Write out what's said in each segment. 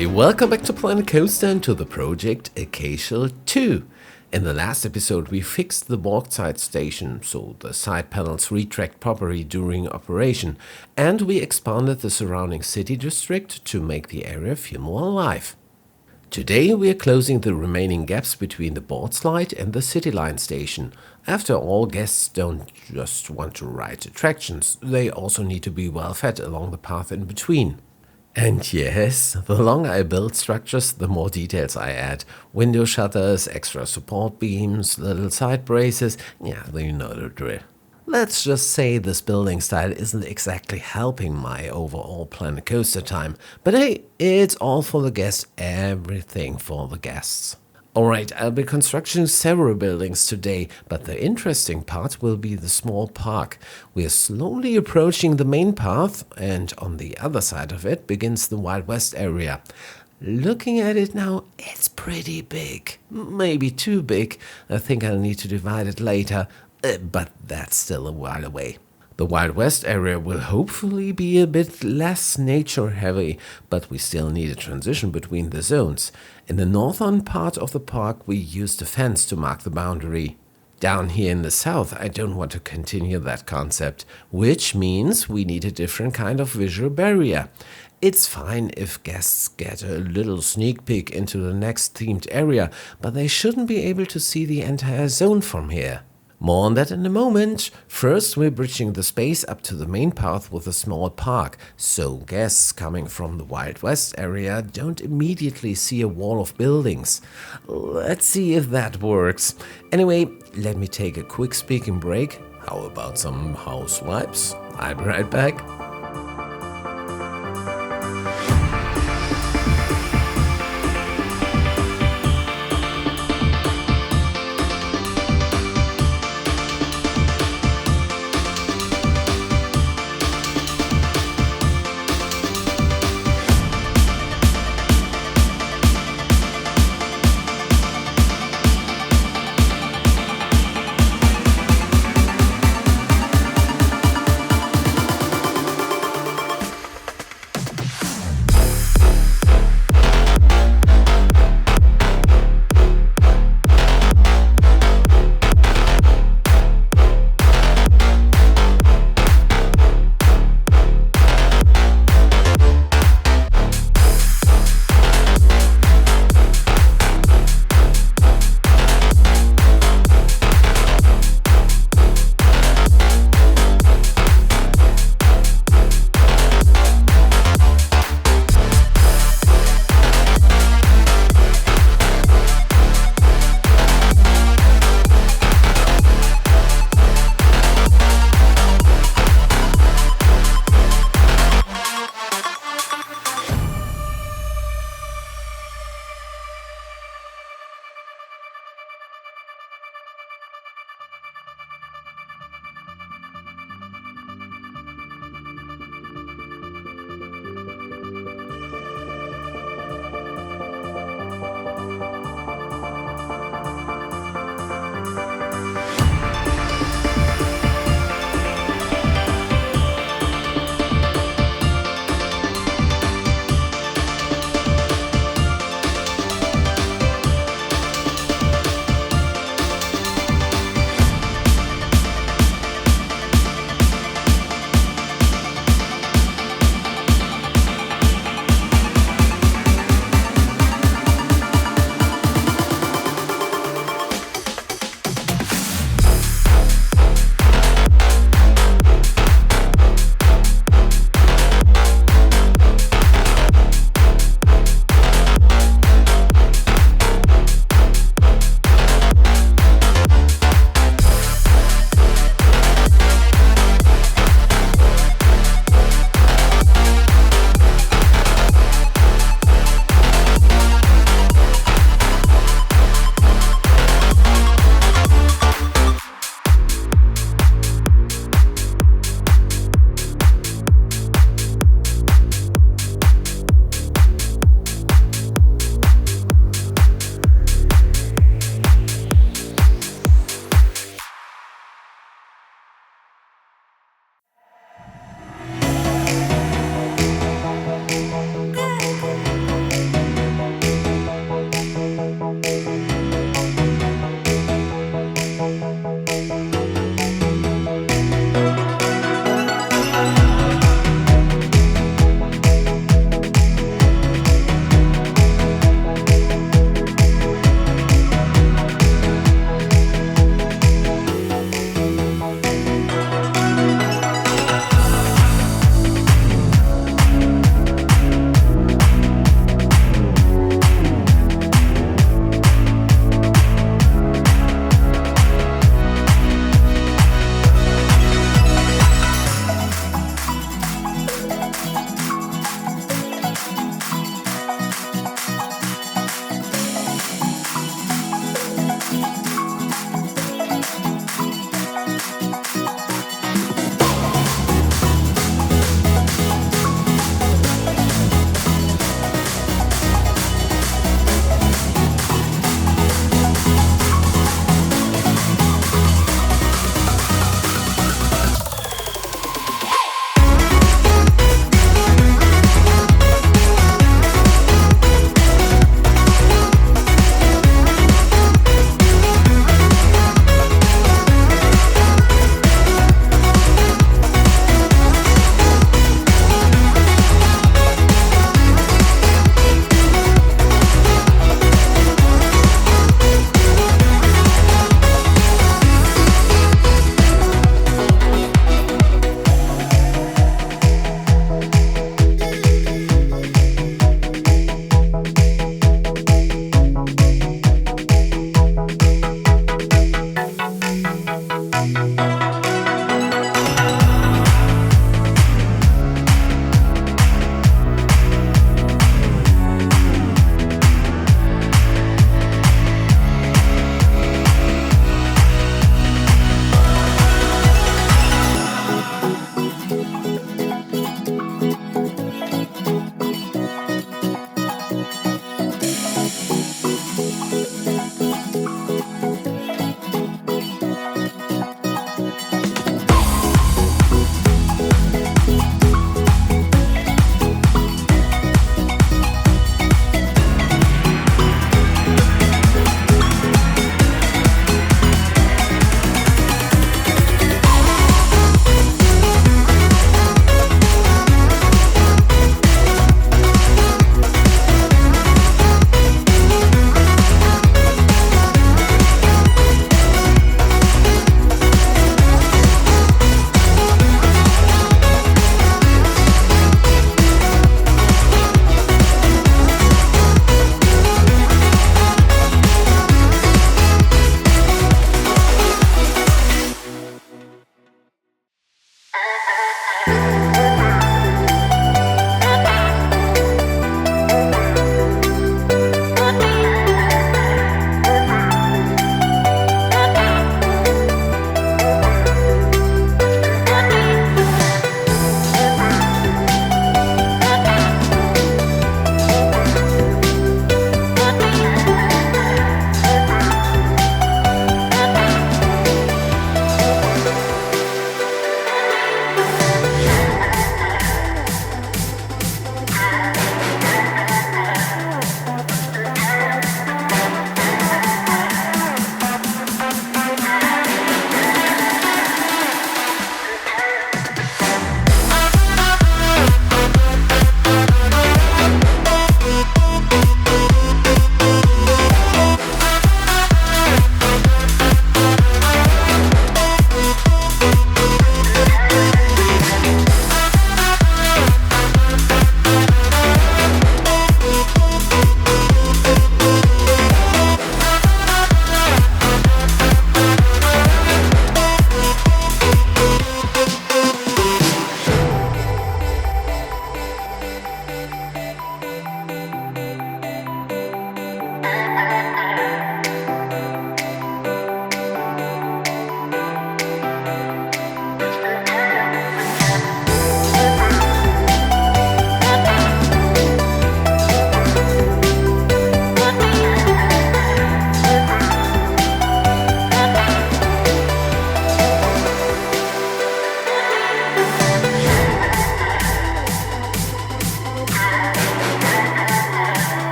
everybody, welcome back to Planet Coaster and to the project Acacial 2. In the last episode we fixed the Boardslide station so the side panels retract properly during operation, and we expanded the surrounding city district to make the area feel more alive. Today we are closing the remaining gaps between the Boardslide and the City Line station. After all, guests don't just want to ride attractions, they also need to be well fed along the path in between. And yes, the longer I build structures, the more details I add. Window shutters, extra support beams, little side braces, yeah, you know the drill. Let's just say this building style isn't exactly helping my overall Planet Coaster time, but hey, it's all for the guests, everything for the guests. Alright, I'll be constructing several buildings today, but the interesting part will be the small park. We are slowly approaching the main path, and on the other side of it begins the Wild West area. Looking at it now, it's pretty big. Maybe too big. I think I'll need to divide it later, but that's still a while away. The Wild West area will hopefully be a bit less nature-heavy, but we still need a transition between the zones. In the northern part of the park, we used a fence to mark the boundary. Down here in the south, I don't want to continue that concept, which means we need a different kind of visual barrier. It's fine if guests get a little sneak peek into the next themed area, but they shouldn't be able to see the entire zone from here. More on that in a moment. First, we're bridging the space up to the main path with a small park, so guests coming from the Wild West area don't immediately see a wall of buildings. Let's see if that works. Anyway, let me take a quick speaking break. How about some house wipes? I'll be right back.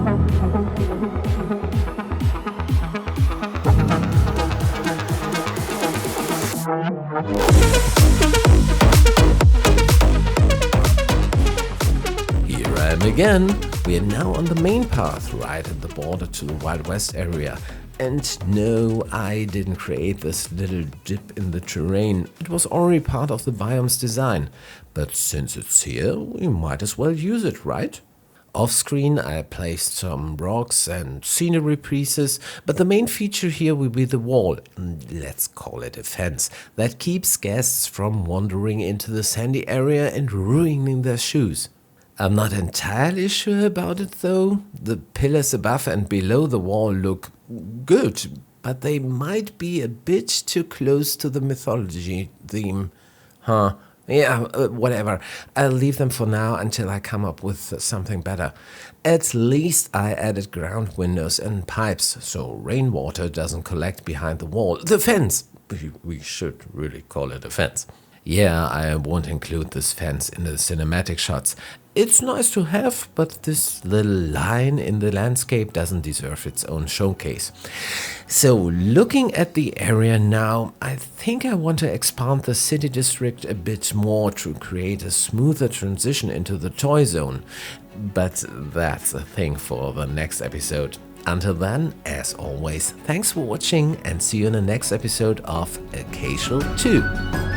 Here I am again. We are now on the main path, right at the border to the Wild West area. And no, I didn't create this little dip in the terrain. It was already part of the biome's design. But since it's here, we might as well use it, right? Off-screen, I placed some rocks and scenery pieces, but the main feature here will be the wall, let's call it a fence, that keeps guests from wandering into the sandy area and ruining their shoes. I'm not entirely sure about it though. The pillars above and below the wall look good, but they might be a bit too close to the mythology theme. Yeah, whatever. I'll leave them for now until I come up with something better. At least I added ground windows and pipes, so rainwater doesn't collect behind the wall. The fence! We should really call it a fence. Yeah, I won't include this fence in the cinematic shots. It's nice to have, but this little line in the landscape doesn't deserve its own showcase. So, looking at the area now, I think I want to expand the city district a bit more to create a smoother transition into the toy zone. But that's a thing for the next episode. Until then, as always, thanks for watching and see you in the next episode of Occasional 2.